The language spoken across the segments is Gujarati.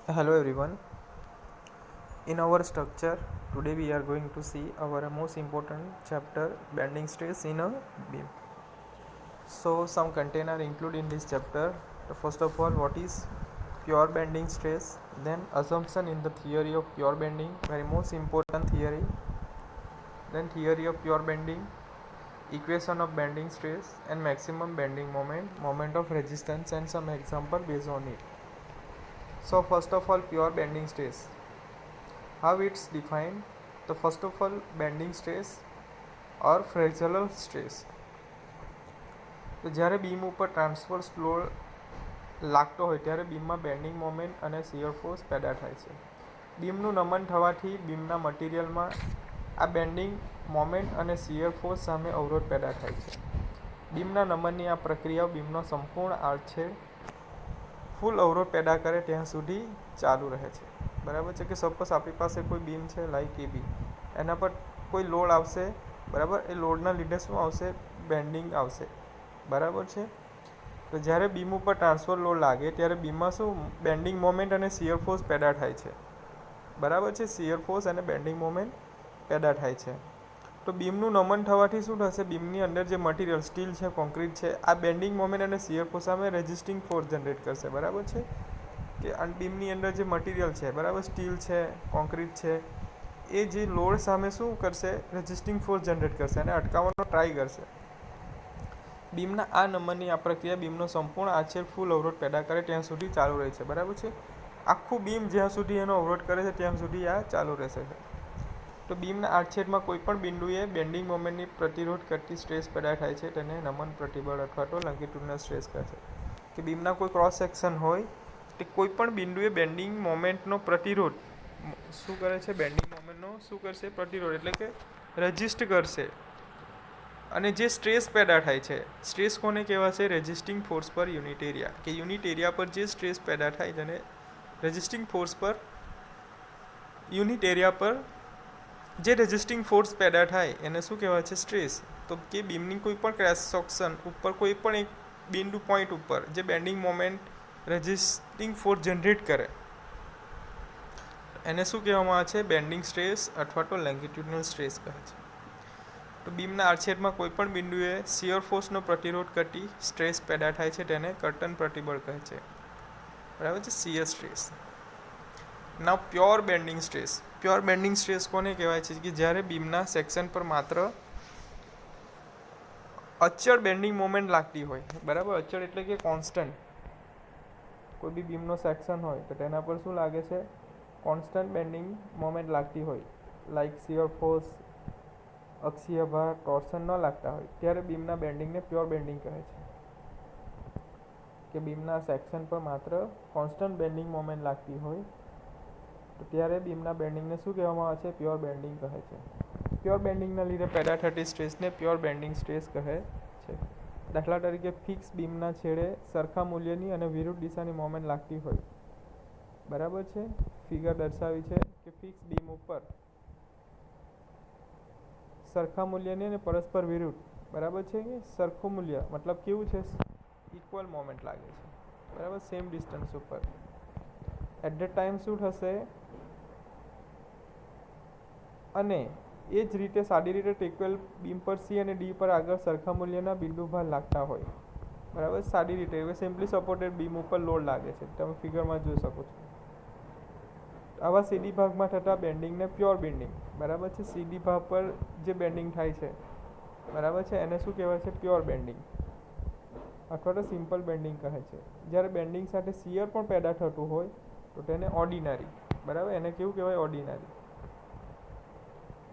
Hello everyone. In our structure, today we are going to see our most important chapter, bending stress in a beam. So some content are included in this chapter. First of all, what is pure bending stress? Then assumption in the theory of pure bending, very most important theory. Then theory of pure bending, equation of bending stress and maximum bending moment, moment of resistance and some example based on it. So first of all, pure bending stress. How it's defined? The first of all, bending stress or fractional stress. તો જ્યારે બીમ ઉપર ટ્રાન્સવર્સ લોડ લાગતો હોય ત્યારે બીમમાં બેન્ડિંગ મોમેન્ટ અને શિયર ફોર્સ પેદા થાય છે. બીમનું નમન થવાથી બીમના મટીરિયલમાં આ બેન્ડિંગ મોમેન્ટ અને શિયર ફોર્સ સામે અવરોધ પેદા થાય છે. બીમના નમનની આ પ્રક્રિયાઓ બીમનો સંપૂર્ણ આડછેદ ફૂલ અવરોધ પેદા કરે ત્યાં સુધી ચાલુ રહે છે. બરાબર છે કે સપોઝ આપણી પાસે કોઈ બીમ છે લાઈક એ બી, એના પર કોઈ લોડ આવશે, બરાબર, એ લોડના લીધે શું આવશે? બેન્ડિંગ આવશે. બરાબર છે. તો જ્યારે બીમ ઉપર ટ્રાન્સફર લોડ લાગે ત્યારે બીમમાં શું બેન્ડિંગ મોમેન્ટ અને શિયર ફોર્સ પેદા થાય છે. બરાબર છે, શિયર ફોર્સ અને બેન્ડિંગ મોમેન્ટ પેદા થાય છે. તો બીમનું નમન થવાથી શું થશે? બીમની અંદર જે મટીરિયલ સ્ટીલ છે, કોન્ક્રીટ છે, આ બેન્ડિંગ મોમેન્ટ અને શિયર ફોર્સ સામે રેઝિસ્ટિંગ ફોર્સ જનરેટ કરશે. બરાબર છે કે બીમની અંદર જે મટીરિયલ છે, બરાબર, સ્ટીલ છે, કોન્ક્રીટ છે, એ જે લોડ સામે શું કરશે? રેઝિસ્ટિંગ ફોર્સ જનરેટ કરશે અને અટકાવવાનો ટ્રાય કરશે. બીમના આ નંબરની આ પ્રક્રિયા બીમનો સંપૂર્ણ આછેદ ફૂલ અવરોધ પેદા કરે ત્યાં સુધી ચાલુ રહે છે. બરાબર છે. આખું બીમ જ્યાં સુધી એનો અવરોધ કરે છે ત્યાં સુધી આ ચાલુ રહેશે. તો બીમના આડછેદમાં કોઈપણ બિંદુએ બેન્ડિંગ મોમેન્ટની પ્રતિરોધ કરતી સ્ટ્રેસ પેદા થાય છે. તેને નમન પ્રતિબળ અથવા તો લોન્ગિટ્યુડિનલ સ્ટ્રેસ કહે છે. કે બીમના કોઈ ક્રોસ સેક્શન હોય તે કોઈપણ બિંદુએ બેન્ડિંગ મોમેન્ટનો પ્રતિરોધ શું કરે છે? બેન્ડિંગ મોમેન્ટનો શું કરશે? પ્રતિરોધ એટલે કે રેઝિસ્ટ કરશે. અને જે સ્ટ્રેસ પેદા થાય છે, સ્ટ્રેસ કોને કહેવાશે? રેઝિસ્ટિંગ ફોર્સ પર યુનિટ એરિયા, કે યુનિટ એરિયા પર જે સ્ટ્રેસ પેદા થાય તેને રેઝિસ્ટિંગ ફોર્સ પર યુનિટ એરિયા પર જે રેઝિસ્ટિંગ ફોર્સ પેદા થાય એને શું કહેવાય છે? સ્ટ્રેસ. તો કે બીમની કોઈ પણ ક્રોસ સેક્શન ઉપર કોઈ પણ એક બિંદુ પોઈન્ટ ઉપર જે bending moment resisting force generate કરે એને શું કહેવામાં આવે છે? બેન્ડિંગ સ્ટ્રેસ અથવા તો લોન્ગિટ્યુડિનલ સ્ટ્રેસ કહે છે. તો બીમના આડછેદમાં કોઈપણ બિંદુએ શિયર ફોર્સનો પ્રતિરોધ કરતી સ્ટ્રેસ પેદા થાય છે તેને કર્ટન પ્રતિબળ કહે છે. બરાબર છે, shear stress. Now pure bending stress. Pure bending stress કોને કહેવાય છે? કે જ્યારે બીમના સેક્શન પર માત્ર અચળ બેન્ડિંગ મોમેન્ટ લાગતી હોય. બરાબર, અચળ એટલે કે કોન્સ્ટન્ટ. કોઈ બી બીમનો સેક્શન હોય તો તેના પર શું લાગે છે? કોન્સ્ટન્ટ બેન્ડિંગ મોમેન્ટ લાગતી હોય, લાઈક શિયર ફોર્સ, અક્ષીય ભાર, ટોર્શન ન લાગતા હોય ત્યારે બીમના બેન્ડિંગને પ્યોર બેન્ડિંગ કહે છે. કે બીમના સેક્શન પર માત્ર કોન્સ્ટન્ટ બેન્ડિંગ મોમેન્ટ લાગતી હોય તો ત્યારે બીમના બેન્ડિંગને શું કહેવામાં આવે છે? પ્યોર બેન્ડિંગ કહે છે. પ્યોર બેન્ડિંગના લીધે પેદા થતી સ્ટ્રેસને પ્યોર બેન્ડિંગ સ્ટ્રેસ કહે છે. દાખલા તરીકે ફિક્સ બીમના છેડે સરખા મૂલ્યની અને વિરુદ્ધ દિશાની મોમેન્ટ લાગતી હોય. બરાબર છે, ફિગર દર્શાવી છે કે ફિક્સ બીમ ઉપર સરખા મૂલ્યની અને પરસ્પર વિરુદ્ધ, બરાબર છે, કે સરખું મૂલ્ય મતલબ કેવું છે? ઇક્વલ મોમેન્ટ લાગે છે. બરાબર, સેમ ડિસ્ટન્સ ઉપર. એટ ધ ટાઈમ શું થશે? અને એ જ રીતે સાદી રીતે ટેકવેલ બીમ પર સી અને ડી પર આગળ સરખા મૂલ્યના બિંદુ ભાર લાગતા હોય. બરાબર, સાદી રીતે હવે સિમ્પલી સપોર્ટેડ બીમ ઉપર લોડ લાગે છે, તમે ફિગરમાં જોઈ શકો છો. આવા સીડી ભાગમાં થતા બેન્ડિંગને પ્યોર બેન્ડિંગ, બરાબર છે, સીડી ભાગ પર જે બેન્ડિંગ થાય છે, બરાબર છે, એને શું કહેવાય છે? પ્યોર બેન્ડિંગ અથવા તો સિમ્પલ બેન્ડિંગ કહે છે. જ્યારે બેન્ડિંગ સાથે શિયર પણ પેદા થતું હોય તો તેને ઓર્ડિનરી, બરાબર, એને કેવું કહેવાય? ઓર્ડિનરી.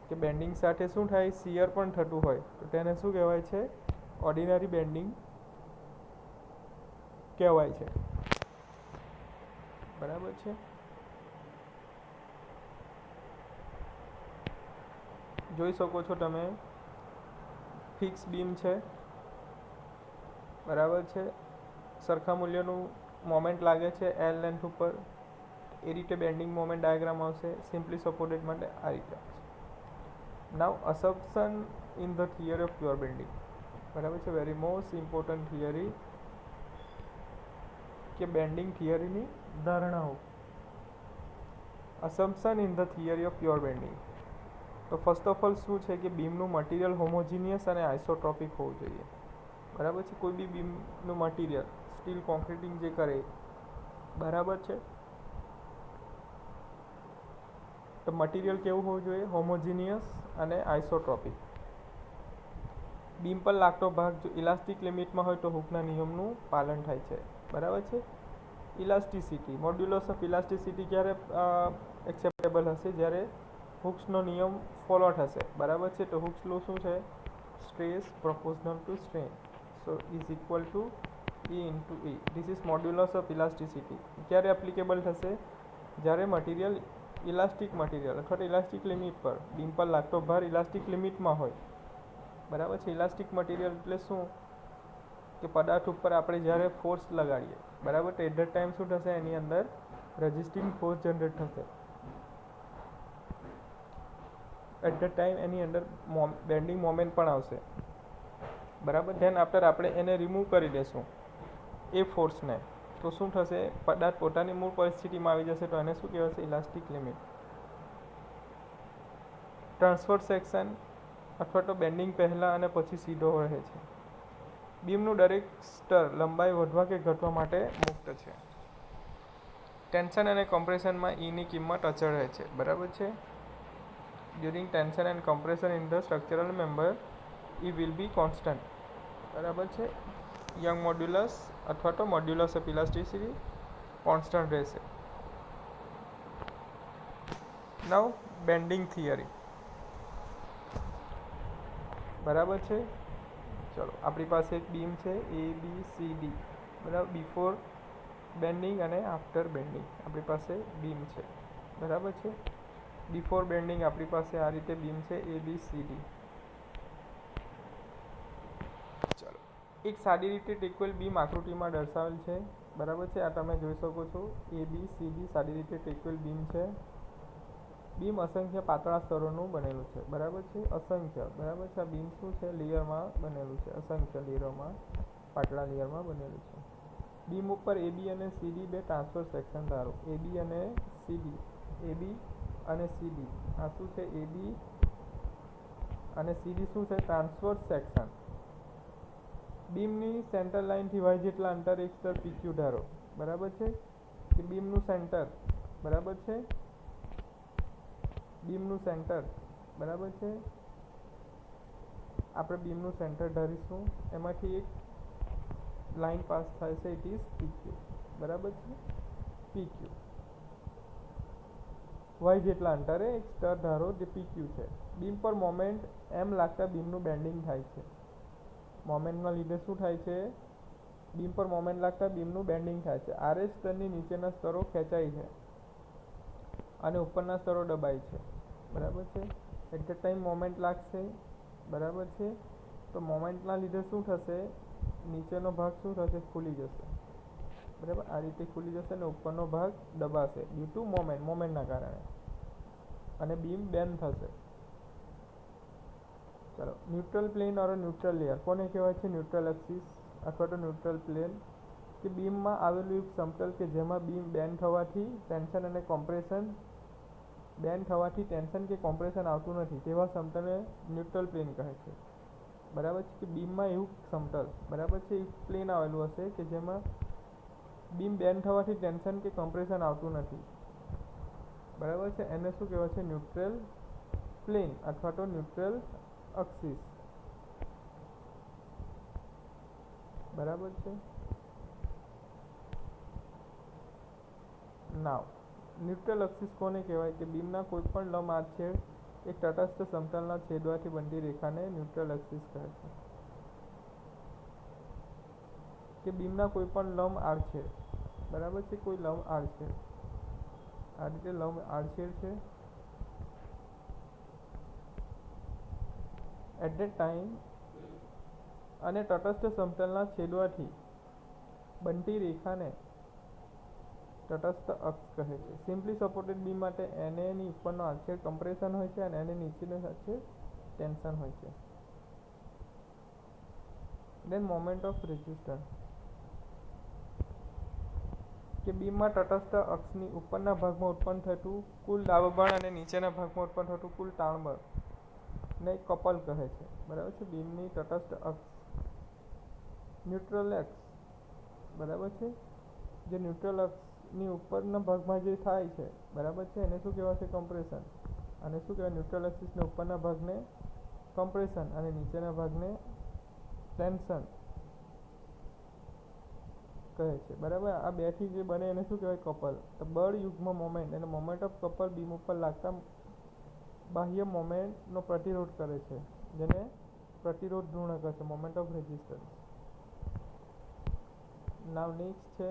કે બેન્ડિંગ સાથે શું થાય? શિયર પણ થતું હોય તો તેને શું કહેવાય છે? ઓર્ડિનરી બેન્ડિંગ કહેવાય છે. બરાબર છે. જોઈ શકો છો તમે, ફિક્સ બીમ છે, બરાબર છે, સરખા મૂલ્યનું મોમેન્ટ લાગે છે એલ લેન્થ ઉપર. એ રીતે બેન્ડિંગ મોમેન્ટ ડાયાગ્રામ આવશે. સિમ્પલી સપોર્ટેડ માટે આ રીતે આવશે. Now assumption in the theory of pure bending. બરાબર છે, વેરી મોસ્ટ ઇમ્પોર્ટન્ટ થિયરી કે બેન્ડિંગ થિયરીની ધારણાઓ. assumption in the theory of pure bending. તો ફર્સ્ટ ઓફ ઓલ શું છે કે બીમનું મટીરિયલ હોમોજીનિયસ અને આઇસોટ્રોપિક હોવું જોઈએ. બરાબર છે. કોઈ બી બીમનું મટીરિયલ સ્ટીલ કોન્ક્રીટિંગ જે કરે બરાબર છે, તો મટીરિયલ કેવું હોવું જોઈએ? હોમોજીનિયસ અને આઇસોટ્રોપિક. બીમ પર લાગતો ભાગ જો ઇલાસ્ટિક લિમિટમાં હોય તો હુકના નિયમનું પાલન થાય છે. બરાબર છે. ઇલાસ્ટિસિટી, મોડ્યુલસ ઓફ ઇલાસ્ટિસિટી ક્યારે એક્સેપ્ટેબલ હશે? જ્યારે હુક્સનો નિયમ ફોલો થશે. બરાબર છે. તો હુક્સ લો શું છે? Stress proportional two strain, so is equal to E into E. This is modulus of elasticity. ક્યારે એપ્લિકેબલ થશે? જ્યારે મટીરિયલ ઇલાસ્ટિક મટીરિયલ અથવા તો ઇલાસ્ટિક લિમિટ પર, બીમ પર લાગતો ભાર ઇલાસ્ટિક લિમિટમાં હોય. બરાબર છે. ઇલાસ્ટિક મટીરિયલ એટલે શું કે પદાર્થ ઉપર આપણે જ્યારે ફોર્સ લગાડીએ, બરાબર, તો એટ ધ ટાઈમ શું થશે? એની અંદર રેઝિસ્ટિંગ ફોર્સ જનરેટ થશે. એટ ધ ટાઈમ એની અંદર બેન્ડિંગ મોમેન્ટ પણ આવશે. બરાબર. ધેન આફ્ટર આપણે એને રિમૂવ કરી દેશું એ ફોર્સને, તો શું થશે? પદાર્થ પોતાની મૂળ પરિસ્થિતિમાં આવી જશે. તો એને શું કહેવાશે? Elastic limit. ટ્રાન્સફર સેક્શન અથવા તો બેન્ડિંગ પહેલાં અને પછી સીધો રહે છે. બીમનું દરેક સ્તર લંબાઈ વધવા કે ઘટવા માટે મુક્ત છે. ટેન્શન અને કમ્પ્રેશનમાં ઈની કિંમત અચળ રહે છે. બરાબર છે. During tension and compression in the structural member E will be constant. બરાબર છે. યંગ મોડ્યુલસ અથવા તો મોડ્યુલસ ઓફ ઇલાસ્ટિસિટી કોન્સ્ટન્ટ રહેશે. નાઉ બેન્ડિંગ થિયરી. બરાબર છે. ચલો, આપણી પાસે એક બીમ છે ABCD. બરાબર. બિફોર બેન્ડિંગ અને આફ્ટર બેન્ડિંગ આપણી પાસે બીમ છે. બરાબર છે. બિફોર બેન્ડિંગ આપણી પાસે આ રીતે બીમ છે ABCD. ચલો, એક સાદી રીતે ટેક્વેલ બીમ આકૃતિમાં દર્શાવેલ છે. બરાબર છે. આ તમે જોઈ શકો છો. ABCD સાદી રીતે ટેક્વેલ બીમ છે. બીમ અસંખ્ય પાતળા સ્તરોનું બનેલું છે. બરાબર છે. અસંખ્ય. બરાબર છે. આ બીમ શું છે? લેયરમાં બનેલું છે. અસંખ્ય લેયરોમાં, પાતળા લેયરમાં બનેલું છે. બીમ ઉપર AB અને CD બે ટ્રાન્સફર સેક્શન ધારો. AB અને CD. AB અને CD. આ શું છે? AB અને CD શું છે? Transfer section. બીમની સેન્ટર લાઇનથી y જેટલા અંતર એક સ્તર PQ ધારો. બરાબર છે. કે બીમનું સેન્ટર, બરાબર છે, બીમનું સેન્ટર, બરાબર છે, આપણે બીમનું સેન્ટર ધારીશું. એમાંથી એક લાઇન પાસ થાય છે. It is PQ. બરાબર છે. PQ y જેટલા અંતરે એક સ્તર ધારો જે PQ છે. બીમ પર મોમેન્ટ M લાગતા બીમનું બેન્ડિંગ થાય છે. મોમેન્ટના લીધે શું થાય છે? બીમ પર મોમેન્ટ લાગતા બીમનું બેન્ડિંગ થાય છે. RH સ્તરની નીચેના સ્તરો ખેંચાય છે અને ઉપરના સ્તરો દબાય છે. બરાબર છે. એટ ધ ટાઈમ મોમેન્ટ લાગશે. બરાબર છે. તો મોમેન્ટના લીધે શું થશે? નીચેનો ભાગ શું થશે? ખુલી જશે. બરાબર. આ રીતે ખુલી જશે અને ઉપરનો ભાગ દબાશે ડ્યુ ટુ મોમેન્ટના કારણે, અને બીમ બેન્ડ થશે. ચલો, ન્યુટ્રલ પ્લેન ઓર ન્યુટ્રલ લેયર કોને કહેવાય છે? ન્યુટ્રલ એક્સિસ અથવા તો ન્યુટ્રલ પ્લેન. કે બીમમાં આવેલું એક સમતલ કે જેમાં બીમ બેન્ડ થવાથી ટેન્શન કે કોમ્પ્રેશન આવતું નથી, તેવા સમતલને ન્યુટ્રલ પ્લેન કહે છે. બરાબર છે. કે બીમમાં એવું સમતલ, બરાબર છે, એક પ્લેન આવેલું હશે કે જેમાં બીમ બેન્ડ થવાથી ટેન્શન કે કમ્પ્રેશન આવતું નથી. બરાબર છે. એને શું કહેવાય છે? ન્યુટ્રલ પ્લેન અથવા તો ન્યુટ્રલ એક્સિસ. બરાબર છે. નાવ ન્યુટ્રલ એક્સિસ કોને કહેવાય? કે બીમના કોઈપણ લંબ આડછેદ એક તટસ્થ સમતલના છેદવાથી બનતી રેખાને ન્યુટ્રલ એક્સિસ કહે છે. કે બીમના કોઈપણ લંબ આડછેદ, બરાબર છે, કોઈ લંબ આડછેદ, આ રીતે લંબ આડછેદ છે. એટ ધ ટાઈમ અને તટસ્થ સમતલના છેદવાથી બનતી રેખાને તટસ્થ અક્ષ કહે છે. સિમ્પલી સપોર્ટેડ બીમ માટે NA ની ઉપરનો આડછેદ કમ્પ્રેશન હોય છે અને NA નીચેનો આડછેદ ટેન્શન હોય છે. દેન મોમેન્ટ ઓફ રેઝિસ્ટન્સ. કે બીમમાં તટસ્થ અક્ષની ઉપરના ભાગમાં ઉત્પન્ન થતું કુલ દાબબળ અને નીચેના ભાગમાં ઉત્પન્ન થતું કુલ તાણબળ ને કપલ કહે છે. બરાબર છે. બીમની તટસ્થ અક્ષ ન્યુટ્રલ અક્ષ, બરાબર છે, જે ન્યુટ્રલ અક્ષની ઉપરના ભાગમાં જે થાય છે, બરાબર છે, એને શું કહેવાશે? કમ્પ્રેશન. અને શું કહેવાય? ન્યુટ્રલ એક્સિસના ઉપરના ભાગને કમ્પ્રેશન અને નીચેના ભાગને ટેન્શન કહે છે. બરાબર. આ બેથી જે બને એને શું કહેવાય? કપલ. તો બળ યુગ્મ મોમેન્ટ અને મોમેન્ટ ઓફ કપલ બીમ ઉપર લાગતા બાહ્ય મોમેન્ટનો પ્રતિરોધ કરે છે, જેને પ્રતિરોધ ધૂર્ણ કહે છે, moment of resistance. Now next છે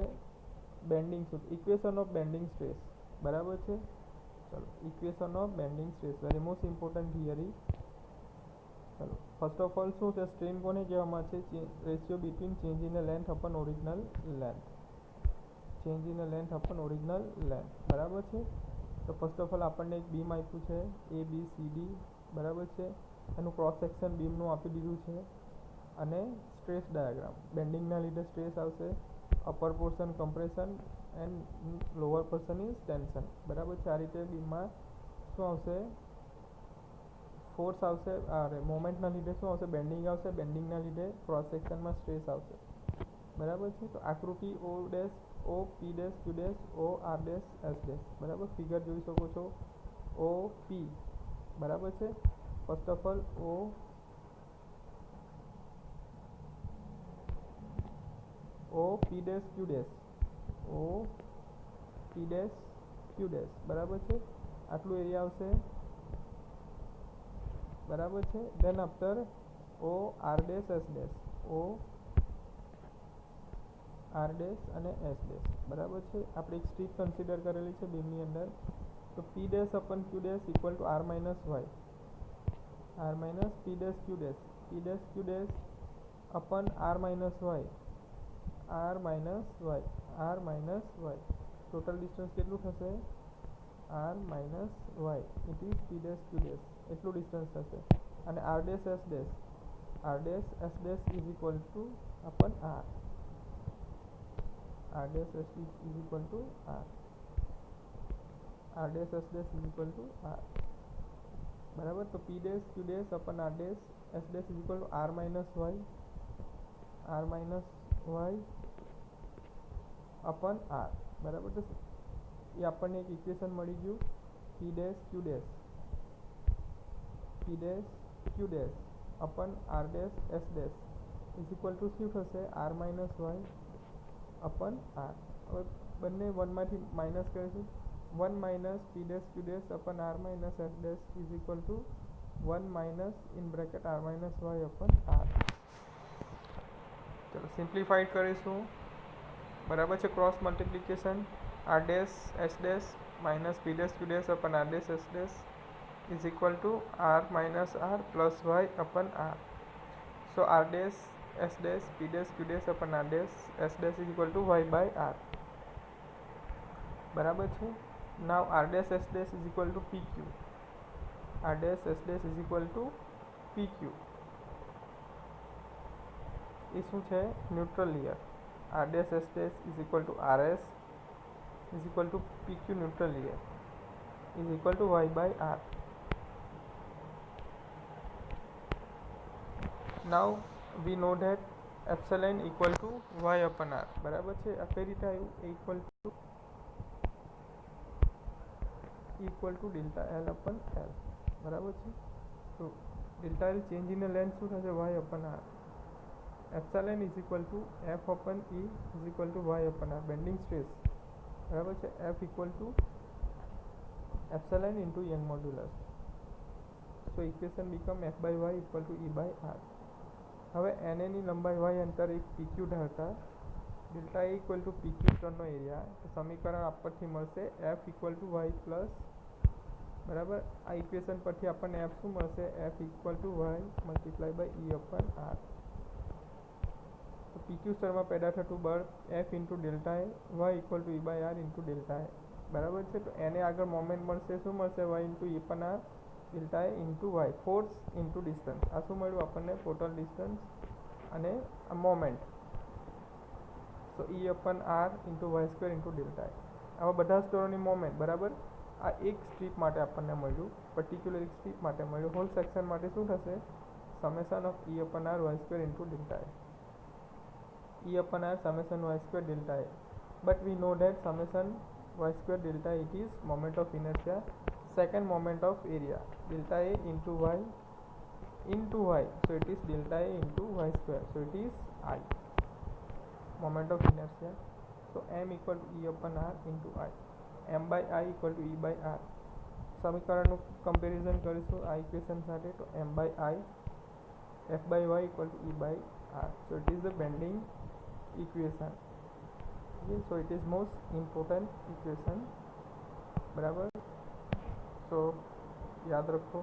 બેન્ડિંગ સૂત્ર, ઇક્વેશન ઓફ બેન્ડિંગ સ્ટ્રેસ. બરાબર છે. ચલો, equation of bending stress, very most important theory. ચલો, ફર્સ્ટ ઓફ ઓલ શું છે? સ્ટ્રેન કોને કહેવામાં છે? Ratio between change in length upon original length. Change in length upon original length. બરાબર છે. તો ફર્સ્ટ ઓફ ઓલ આપણને એક બીમ આપ્યું છે ABCD. બરાબર છે. એનું ક્રોસ સેક્શન બીમનું આપી દીધું છે અને સ્ટ્રેસ ડાયાગ્રામ. બેન્ડિંગના લીધે સ્ટ્રેસ આવશે, upper portion compression and lower portion is tension. બરાબર છે. આ રીતે બીમમાં શું આવશે? ફોર્સ આવશે, મોમેન્ટના લીધે શું આવશે? બેન્ડિંગ આવશે, બેન્ડિંગના લીધે ક્રોસ સેક્શનમાં સ્ટ્રેસ આવશે. બરાબર છે. તો આકૃતિ O dash, O P dash, Q dash, O R dash, S dash. બરાબર. ફિગર જોઈ શકો છો. O P. બરાબર છે. First of all O P dash Q dash, O P dash Q dash. બરાબર છે. આટલું એરિયા આવશે. બરાબર છે. Then after O R dash S dash, O R dash અને S ડેશ. બરાબર છે. આપણે એક સ્ટ્રીપ કન્સિડર કરેલી છે બીમની અંદર. તો P dash upon Q dash equal to R minus y, R minus P dash Q dash, P dash Q dash upon R minus y, R minus y, R minus y. Total distance કેટલું થશે? R minus y. It is P dash Q dash. એટલું ડિસ્ટન્સ થશે. અને R dash S dash, R dash S dash is equal to upon R. R dash S is equal to R. R dash S dash is equal to R. બરાબર. તો P dash Q dash upon R dash S dash is equal to R minus y, R minus y upon R. બરાબર. તો એ આપણને એક ઇક્વેશન મળી ગયું. P dash Q dash, P dash Q dash upon R dash S dash is equal to શું થશે? R minus y upon R. હવે બંને વનમાંથી માઇનસ કરીશું. 1 minus P dash Q dash upon R minus S dash is equal to 1 minus in bracket R minus y upon R. ચલો, સિમ્પ્લિફાઈડ કરીશું. બરાબર છે. Cross multiplication. R dash S dash minus P dash Q dash upon R dash S dash is equal to R minus R plus y upon R. So R dash S dash P dash Q dash upon R dash S dash is equal to y by R. બરાબર છે. Now R dash S dash is equal to PQ. R dash S dash is equal to PQ. એ શું છે? Neutral layer. R dash S dash is equal to RS is equal to PQ neutral layer is equal to y by R. Now we know that epsilon equal to y upon R. બરાબર છે. આ કઈ રીતે આવ્યું? Equal to delta L upon L. બરાબર છે. તો delta L change in length શું થશે? Y upon R. Epsilon is equal to F upon E is equal to y upon R. Bending stress. બરાબર છે. F equal to epsilon into Young modulus. So equation become F by y equal to E by R. હવે NA ની લંબાઈ y અંતર એક PQ ધારતા delta A equal to PQ સ્તરનો એરિયા. તો સમીકરણ આપણથી મળશે F equal to y plus. બરાબર. આ ઇક્વેશન પરથી આપણને F શું મળશે? F equal to y multiply by E upon R. તો PQ સ્તરમાં પેદા થતું બળ F into delta A, y equal to E by R into delta A. બરાબર છે. તો એને આગળ મોમેન્ટ મળશે. શું મળશે? Y into E upon R delta A into y. Force into distance. આ શું મળ્યું આપણને? ટોટલ ડિસ્ટન્સ અને આ moment. So E upon R into y square into delta A. આવા બધા સ્તરોની મોમેન્ટ બરાબર આ એક સ્ટ્રીપ માટે આપણને મળ્યું, પર્ટિક્યુલર એક સ્ટ્રીપ માટે મળ્યું. હોલ સેક્શન માટે શું થશે? Summation of E upon R y square into delta A. E upon r summation y square delta a, but we know that summation y square delta it is moment of inertia, second moment of area, delta a into y, so it is delta a into y square, so it is I, moment of inertia. So m equal to E upon r into I, m by I equal to E by r. સમીકરણનું કમ્પેરિઝન કરીશું આ ઇક્વેશન સાથે, તો m by I, f by y equal to E by r. So it is the bending equation. Okay, so it is most important equation. બરાબર, so યાદ રાખો.